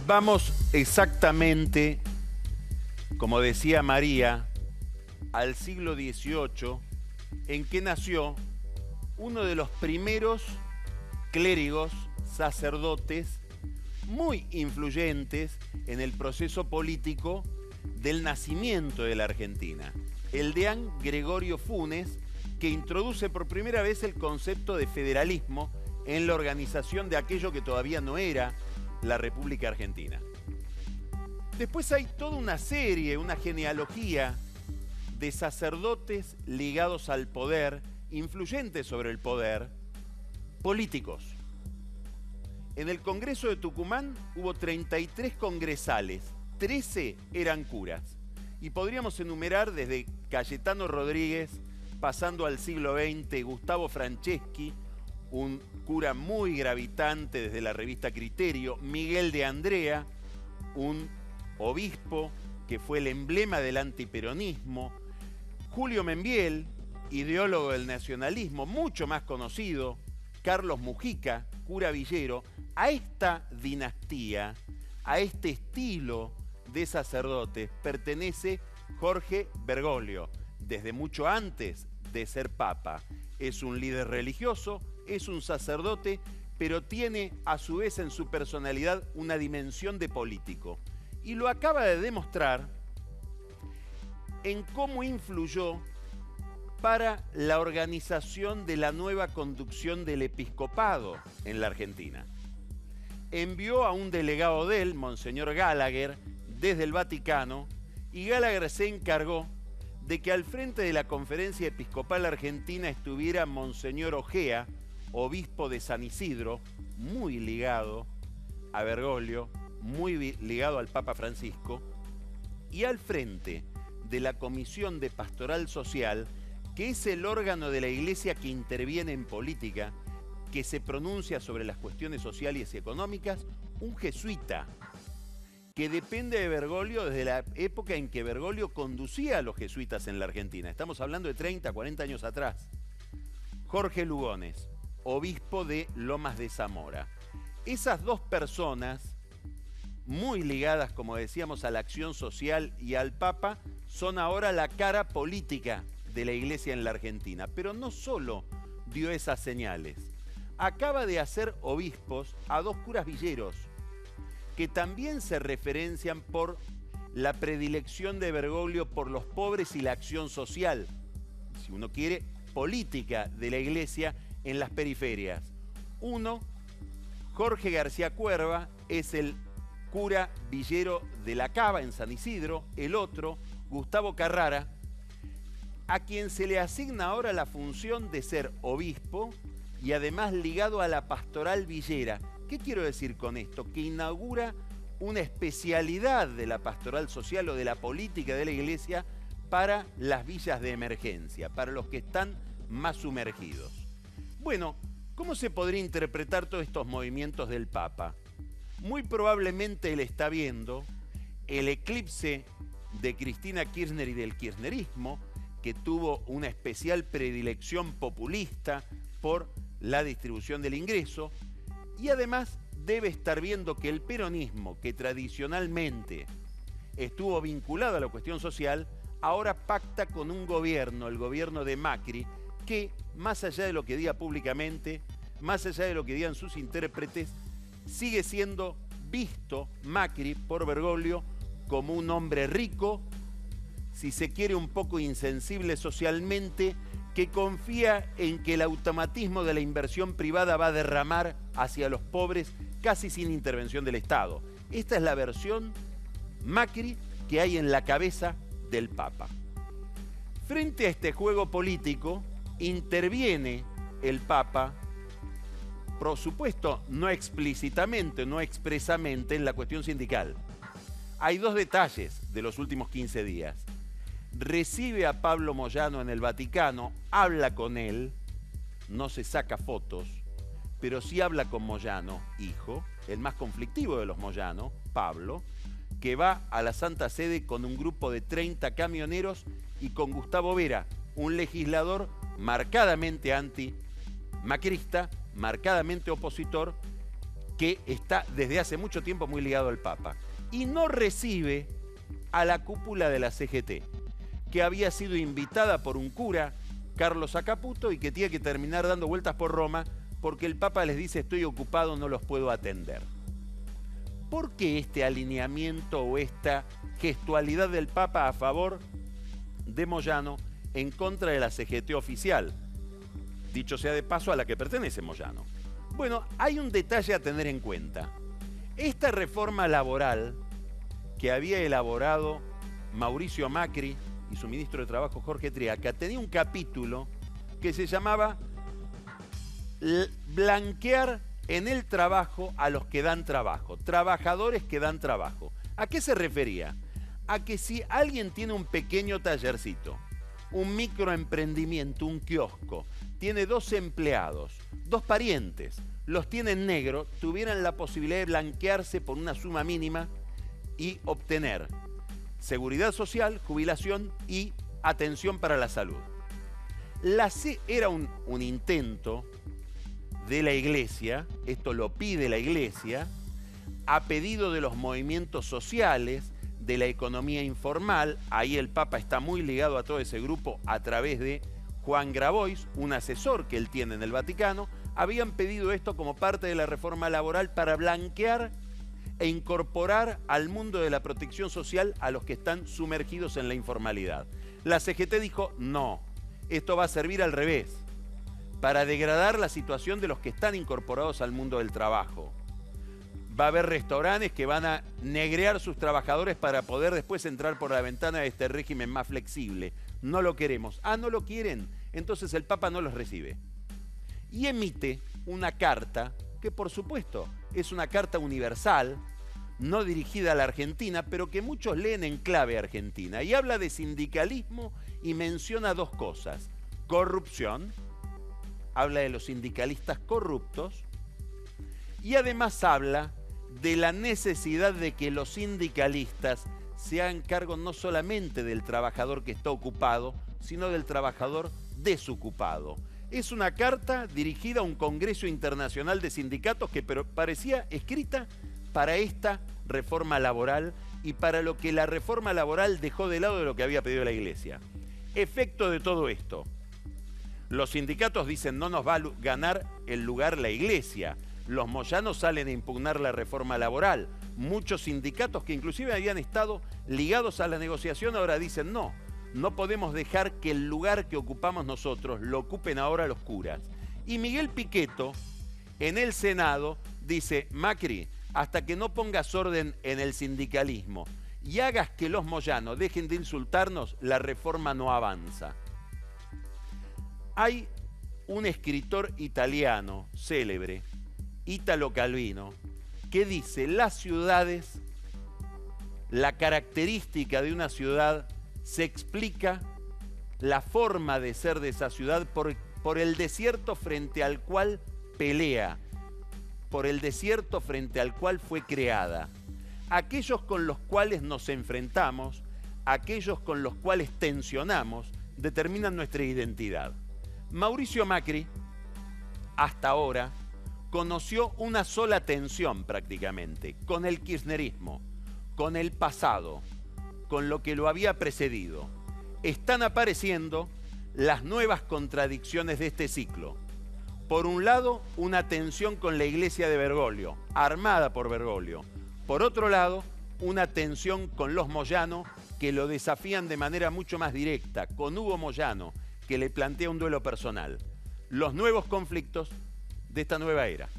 Vamos exactamente, como decía María, al siglo XVIII, en que nació uno de los primeros clérigos, sacerdotes, muy influyentes en el proceso político del nacimiento de la Argentina, el deán Gregorio Funes, que introduce por primera vez el concepto de federalismo en la organización de aquello que todavía no era la República Argentina. Después hay toda una serie, una genealogía de sacerdotes ligados al poder, influyentes sobre el poder, políticos. En el Congreso de Tucumán hubo 33 congresales, 13 eran curas. Y podríamos enumerar desde Cayetano Rodríguez, pasando al siglo XX, Gustavo Franceschi, un cura muy gravitante desde la revista Criterio, Miguel de Andrea, un obispo que fue el emblema del antiperonismo, Julio Membiel, ideólogo del nacionalismo, mucho más conocido, Carlos Mujica, cura villero. A esta dinastía, a este estilo de sacerdotes, pertenece Jorge Bergoglio, desde mucho antes de ser papa. Es un líder religioso, es un sacerdote, pero tiene a su vez en su personalidad una dimensión de político. Y lo acaba de demostrar en cómo influyó para la organización de la nueva conducción del episcopado en la Argentina. Envió a un delegado de él, Monseñor Gallagher, desde el Vaticano, y Gallagher se encargó de que al frente de la Conferencia Episcopal Argentina estuviera Monseñor Ojea, obispo de San Isidro, muy ligado a Bergoglio, muy ligado al Papa Francisco, y al frente de la Comisión de Pastoral Social, que es el órgano de la Iglesia que interviene en política, que se pronuncia sobre las cuestiones sociales y económicas, un jesuita, que depende de Bergoglio desde la época en que Bergoglio conducía a los jesuitas en la Argentina. Estamos hablando de 30, 40 años atrás. Jorge Lugones, obispo de Lomas de Zamora. Esas dos personas, muy ligadas, como decíamos, a la acción social y al Papa, son ahora la cara política de la Iglesia en la Argentina. Pero no solo dio esas señales. Acaba de hacer obispos a dos curas villeros, que también se referencian por la predilección de Bergoglio por los pobres y la acción social, si uno quiere, política de la Iglesia en las periferias. Uno, Jorge García Cuerva, es el cura villero de La Cava, en San Isidro. El otro, Gustavo Carrara, a quien se le asigna ahora la función de ser obispo y además ligado a la pastoral villera. ¿Qué quiero decir con esto? Que inaugura una especialidad de la pastoral social o de la política de la Iglesia para las villas de emergencia, para los que están más sumergidos. Bueno, ¿cómo se podría interpretar todos estos movimientos del Papa? Muy probablemente él está viendo el eclipse de Cristina Kirchner y del kirchnerismo, que tuvo una especial predilección populista por la distribución del ingreso, y además debe estar viendo que el peronismo, que tradicionalmente estuvo vinculado a la cuestión social, ahora pacta con un gobierno, el gobierno de Macri, que más allá de lo que diga públicamente, más allá de lo que digan sus intérpretes, sigue siendo visto Macri por Bergoglio como un hombre rico, si se quiere un poco insensible socialmente, que confía en que el automatismo de la inversión privada va a derramar hacia los pobres casi sin intervención del Estado. Esta es la versión Macri que hay en la cabeza del Papa. Frente a este juego político, interviene el Papa, por supuesto, no explícitamente, no expresamente, en la cuestión sindical. Hay dos detalles de los últimos 15 días. Recibe a Pablo Moyano en el Vaticano, habla con él, no se saca fotos, pero sí habla con Moyano, hijo, el más conflictivo de los Moyano, Pablo, que va a la Santa Sede con un grupo de 30 camioneros y con Gustavo Vera, un legislador marcadamente anti-macrista, marcadamente opositor, que está desde hace mucho tiempo muy ligado al Papa. Y no recibe a la cúpula de la CGT, que había sido invitada por un cura, Carlos Acaputo, y que tiene que terminar dando vueltas por Roma porque el Papa les dice: estoy ocupado, no los puedo atender. ¿Por qué este alineamiento o esta gestualidad del Papa a favor de Moyano en contra de la CGT oficial? Dicho sea de paso, a la que pertenece Moyano. Bueno, hay un detalle a tener en cuenta. Esta reforma laboral que había elaborado Mauricio Macri y su ministro de Trabajo Jorge Triaca tenía un capítulo que se llamaba blanquear en el trabajo a los que dan trabajo, trabajadores que dan trabajo. ¿A qué se refería? A que si alguien tiene un pequeño tallercito, un microemprendimiento, un kiosco, tiene 2 empleados, 2 parientes, los tiene en negro, tuvieran la posibilidad de blanquearse por una suma mínima y obtener seguridad social, jubilación y atención para la salud. Era un intento de la Iglesia, esto lo pide la Iglesia, a pedido de los movimientos sociales, de la economía informal. Ahí el Papa está muy ligado a todo ese grupo a través de Juan Grabois, un asesor que él tiene en el Vaticano. Habían pedido esto como parte de la reforma laboral para blanquear e incorporar al mundo de la protección social a los que están sumergidos en la informalidad. La CGT dijo: no, esto va a servir al revés, para degradar la situación de los que están incorporados al mundo del trabajo. Va a haber restaurantes que van a negrear sus trabajadores para poder después entrar por la ventana de este régimen más flexible. No lo queremos. Ah, ¿no lo quieren? Entonces el Papa no los recibe. Y emite una carta que, por supuesto, es una carta universal, no dirigida a la Argentina, pero que muchos leen en clave argentina. Y habla de sindicalismo y menciona 2 cosas: corrupción, habla de los sindicalistas corruptos, y además habla de la necesidad de que los sindicalistas se hagan cargo no solamente del trabajador que está ocupado, sino del trabajador desocupado. Es una carta dirigida a un Congreso Internacional de Sindicatos que parecía escrita para esta reforma laboral y para lo que la reforma laboral dejó de lado de lo que había pedido la Iglesia. Efecto de todo esto: los sindicatos dicen: no nos va a ganar el lugar la Iglesia. Los moyanos salen a impugnar la reforma laboral. Muchos sindicatos que inclusive habían estado ligados a la negociación ahora dicen: no, no podemos dejar que el lugar que ocupamos nosotros lo ocupen ahora los curas. Y Miguel Pichetto, en el Senado, dice: Macri, hasta que no pongas orden en el sindicalismo y hagas que los moyanos dejen de insultarnos, la reforma no avanza. Hay un escritor italiano célebre, Italo Calvino, que dice: las ciudades, la característica de una ciudad se explica, la forma de ser de esa ciudad por el desierto frente al cual pelea, por el desierto frente al cual fue creada. Aquellos con los cuales nos enfrentamos, aquellos con los cuales tensionamos, determinan nuestra identidad. Mauricio Macri, hasta ahora, conoció una sola tensión prácticamente, con el kirchnerismo, con el pasado, con lo que lo había precedido. Están apareciendo las nuevas contradicciones de este ciclo. Por un lado, una tensión con la iglesia de Bergoglio, armada por Bergoglio. Por otro lado, una tensión con los Moyano, que lo desafían de manera mucho más directa, con Hugo Moyano, que le plantea un duelo personal. Los nuevos conflictos de esta nueva era.